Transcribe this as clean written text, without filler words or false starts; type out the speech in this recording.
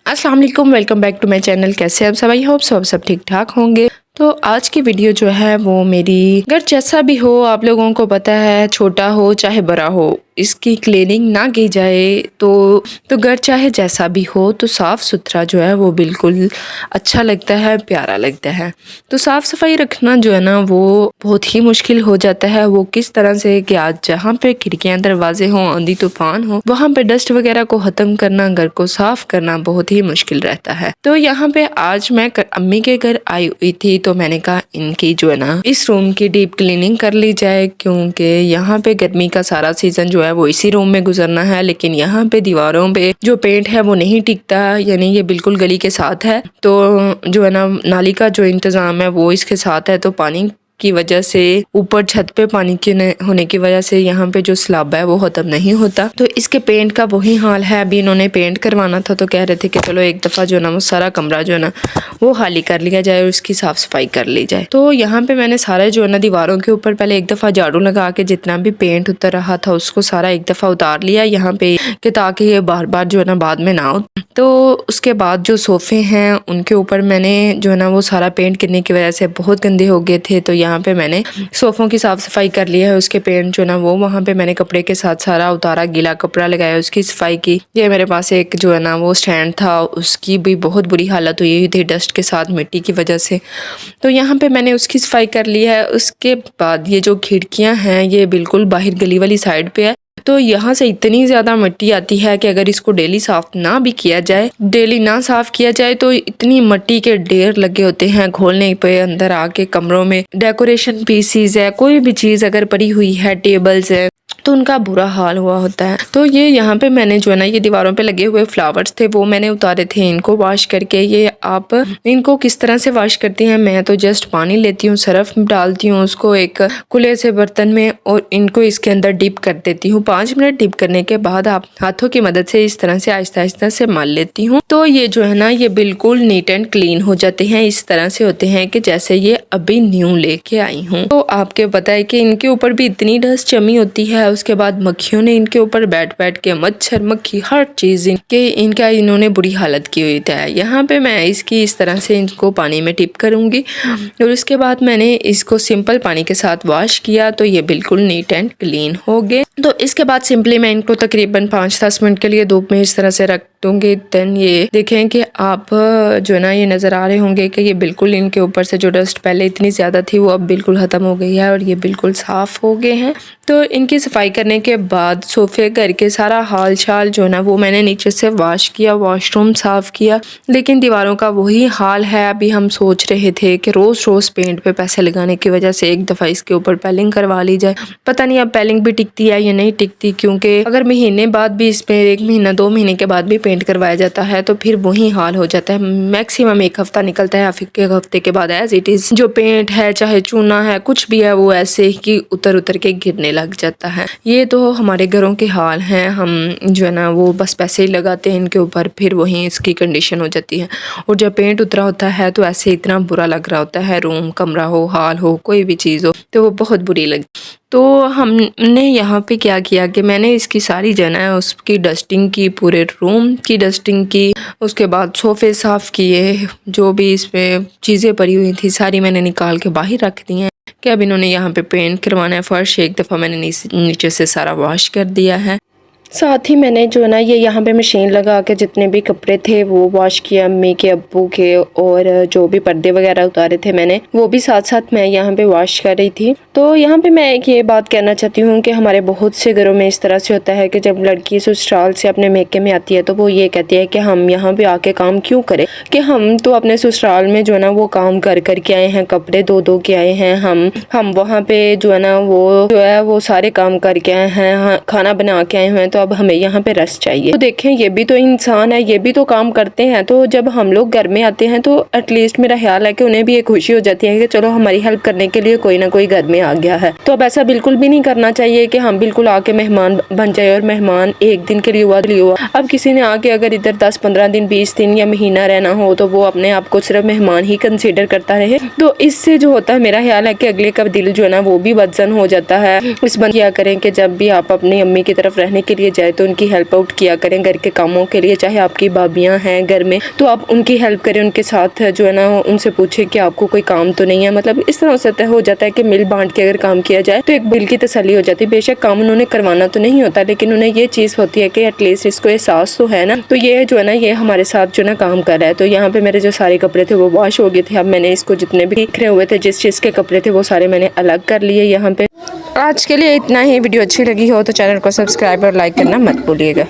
अस्सलाम वालेकुम, welcome back to my channel. कैसे आप सब? आई होप सब ठीक ठाक होंगे। तो आज की वीडियो जो है वो मेरी घर जैसा भी हो, आप लोगों को पता है, छोटा हो चाहे बड़ा हो, इसकी क्लीनिंग ना की जाए तो घर चाहे जैसा भी हो तो साफ़ सुथरा जो है वो बिल्कुल अच्छा लगता है, प्यारा लगता है। तो साफ़ सफाई रखना जो है ना वो बहुत ही मुश्किल हो जाता है। वो किस तरह से कि आज जहाँ पे खिड़कियाँ दरवाजे हों, आंधी तूफान हो, वहाँ पे डस्ट वगैरह को ख़त्म करना, घर को साफ़ करना बहुत ही मुश्किल रहता है। तो यहाँ पे आज मैं अम्मी के घर आई हुई थी, तो मैंने कहा इनकी जो है ना इस रूम की डीप क्लीनिंग कर ली जाए, क्योंकि यहाँ पे गर्मी का सारा सीजन जो है वो इसी रूम में गुजरना है। लेकिन यहाँ पे दीवारों पे जो पेंट है वो नहीं टिकता, यानी ये बिल्कुल गली के साथ है। तो जो है ना नाली का जो इंतज़ाम है वो इसके साथ है, तो पानी की वजह से ऊपर छत पे पानी के होने की वजह से यहाँ पे जो स्लैब है वो खत्म नहीं होता। तो इसके पेंट का वही हाल है। अभी इन्होंने पेंट करवाना था, तो कह रहे थे कि चलो एक दफ़ा जो है ना वो सारा कमरा जो है ना वो खाली कर लिया जाए और उसकी साफ़ सफाई कर ली जाए। तो यहाँ पे मैंने सारे जो है ना दीवारों के ऊपर पहले एक दफ़ा झाड़ू लगा के जितना भी पेंट उतर रहा था उसको सारा एक दफ़ा उतार लिया यहाँ पे, कि ताकि ये बार बार जो है ना बाद में ना हो। तो उसके बाद जो सोफ़े हैं उनके ऊपर मैंने जो है ना वो सारा पेंट करने की वजह से बहुत गंदे हो गए थे, तो यहाँ पे मैंने सोफ़ों की साफ़ सफाई कर ली है। उसके पेंट जो है ना वो वहाँ पे मैंने कपड़े के साथ सारा उतारा, गीला कपड़ा लगाया, उसकी सफाई की। ये मेरे पास एक जो है ना वो स्टैंड था, उसकी भी बहुत बुरी हालत हुई थी डस्ट के साथ, मिट्टी की वजह से। तो यहाँ पे मैंने उसकी सफाई कर ली है। उसके बाद ये जो खिड़कियाँ हैं ये बिल्कुल बाहर गली वाली साइड पे है, तो यहाँ से इतनी ज़्यादा मिट्टी आती है कि अगर इसको डेली साफ़ ना भी किया जाए, डेली ना साफ़ किया जाए, तो इतनी मिट्टी के ढेर लगे होते हैं खोलने पे। अंदर आके कमरों में डेकोरेशन पीसीज है, कोई भी चीज़ अगर पड़ी हुई है, टेबल्स है, तो उनका बुरा हाल हुआ होता है। तो ये यहाँ पे मैंने जो है ना ये दीवारों पे लगे हुए फ्लावर्स थे वो मैंने उतारे थे, इनको वॉश करके। ये आप इनको किस तरह से वॉश करती हैं? मैं तो जस्ट पानी लेती हूँ, सर्फ डालती हूँ उसको एक खुले से बर्तन में और इनको इसके अंदर डिप कर देती हूँ। 5 मिनट डिप करने के बाद आप हाथों की मदद से इस तरह से आहिस्ता आहिस्ता से मल लेती हूँ, तो ये जो है ना ये बिल्कुल नीट एंड क्लीन हो जाते हैं। इस तरह से होते हैं कि जैसे ये अभी न्यू लेके आई हूँ। तो आपके पता है कि इनके ऊपर भी इतनी डस्ट जमी होती है, उसके बाद मक्खियों ने इनके ऊपर बैठ बैठ के, मच्छर मक्खी हर चीज इनका इन्होंने बुरी हालत की हुई है। यहाँ पे मैं इसकी इस तरह से इनको पानी में टिप करूंगी और उसके बाद मैंने इसको सिंपल पानी के साथ वॉश किया, तो ये बिल्कुल नीट एंड क्लीन हो गए। तो इसके बाद सिंपली मैं इनको तकरीबन 5-10 मिनट के लिए धूप में इस तरह से रख दूंगी। देन ये देखें कि आप जो है ना ये नज़र आ रहे होंगे कि ये बिल्कुल इनके ऊपर से जो डस्ट पहले इतनी ज़्यादा थी वो अब बिल्कुल ख़त्म हो गई है और ये बिल्कुल साफ़ हो गए हैं। तो इनकी सफाई करने के बाद सोफ़े घर के सारा हाल चाल जो है ना वो मैंने नीचे से वॉश किया, वॉशरूम साफ़ किया, लेकिन दीवारों का वही हाल है। अभी हम सोच रहे थे कि रोज़ रोज़ पेंट पे पैसे लगाने की वजह से एक दफ़ा इसके ऊपर पेलिंग करवा ली जाए। पता नहीं अब पेलिंग भी टिकती है या नहीं टिकती, क्योंकि अगर महीने बाद भी इस पर 1 महीना 2 महीने के बाद भी पेंट करवाया जाता है तो फिर वही हाल हो जाता है। मैक्सिमम 1 हफ्ता निकलता है, फिर 1 हफ्ते के बाद एज इट इज़ जो पेंट है चाहे चूना है कुछ भी है वो ऐसे ही उतर उतर के गिरने लग जाता है। ये तो हमारे घरों के हाल हैं। हम जो है ना वो बस पैसे ही लगाते हैं इनके ऊपर, फिर वही इसकी कंडीशन हो जाती है। और जब पेंट उतरा होता है तो ऐसे इतना बुरा लग रहा होता है, रूम कमरा हो, हाल हो, कोई भी चीज़ हो, तो वो बहुत बुरी लगी। तो हमने यहाँ पे क्या किया कि मैंने इसकी सारी जो है उसकी डस्टिंग की, पूरे रूम की डस्टिंग की, उसके बाद सोफ़े साफ़ किए, जो भी इसमें चीज़ें पड़ी हुई थी सारी मैंने निकाल के बाहर रख दी हैं कि अब इन्होंने यहाँ पे पेंट करवाना है। फर्श एक दफ़ा मैंने नीचे से सारा वॉश कर दिया है। साथ ही मैंने जो है ना ये यहाँ पे मशीन लगा के जितने भी कपड़े थे वो वॉश किया, अम्मी के, अब्बू के, और जो भी पर्दे वगैरह उतारे थे मैंने वो भी साथ साथ मैं यहाँ पे वॉश कर रही थी। तो यहाँ पे मैं एक ये बात कहना चाहती हूँ कि हमारे बहुत से घरों में इस तरह से होता है कि जब लड़की ससुराल से अपने मेके में आती है तो वो ये कहती है कि हम यहाँ पे आके काम क्यों करें, कि हम तो अपने ससुराल में जो है ना वो काम कर के आए हैं, कपड़े धो के आए हैं, हम वहाँ पे जो है ना वो सारे काम करके आए हैं, खाना बना के आए हुए हैं, तो अब हमें यहाँ पे रेस्ट चाहिए। तो देखें ये भी तो इंसान है, ये भी तो काम करते हैं। तो जब हम लोग घर में आते हैं तो एटलीस्ट मेरा ख्याल है कि उन्हें भी एक खुशी हो जाती है कि चलो हमारी हेल्प करने के लिए कोई ना कोई घर में आ गया है। तो अब ऐसा बिल्कुल भी नहीं करना चाहिए कि हम बिल्कुल आके मेहमान बन जाए, और मेहमान एक दिन के लिए हुआ अब किसी ने आके अगर इधर 10-15 दिन 20 दिन या महीना रहना हो तो वो अपने आप को सिर्फ मेहमान ही कंसिडर करता रहे। तो इससे जो होता है मेरा ख्याल है कि अगले का दिल जो है ना वो भी बदजन हो जाता है। इस बंद किया करें कि जब भी आप अपनी अम्मी की तरफ रहने के लिए जाए तो उनकी हेल्प आउट किया करें घर के कामों के लिए। चाहे आपकी भाभियाँ हैं घर में तो आप उनकी हेल्प करें, उनके साथ जो है ना उनसे पूछे कि आपको कोई काम तो नहीं है। मतलब इस तरह हो जाता है कि मिल बांट के अगर काम किया जाए तो एक दिल की तसल्ली हो जाती है। बेशक काम उन्होंने करवाना तो नहीं होता, लेकिन उन्हें ये चीज़ होती है कि एटलीस्ट इसको एहसास तो है ना। तो ये जो है ना ये हमारे साथ जो ना काम कर रहा है। तो यहाँ पे मेरे जो सारे कपड़े थे वो वॉश हो गए थे। अब मैंने इसको जितने भी बिखरे हुए थे, जिस चीज़ के कपड़े थे वो सारे मैंने अलग कर लिए यहाँ पे। आज के लिए इतना ही। वीडियो अच्छी लगी हो तो चैनल को सब्सक्राइब और लाइक करना मत भूलिएगा।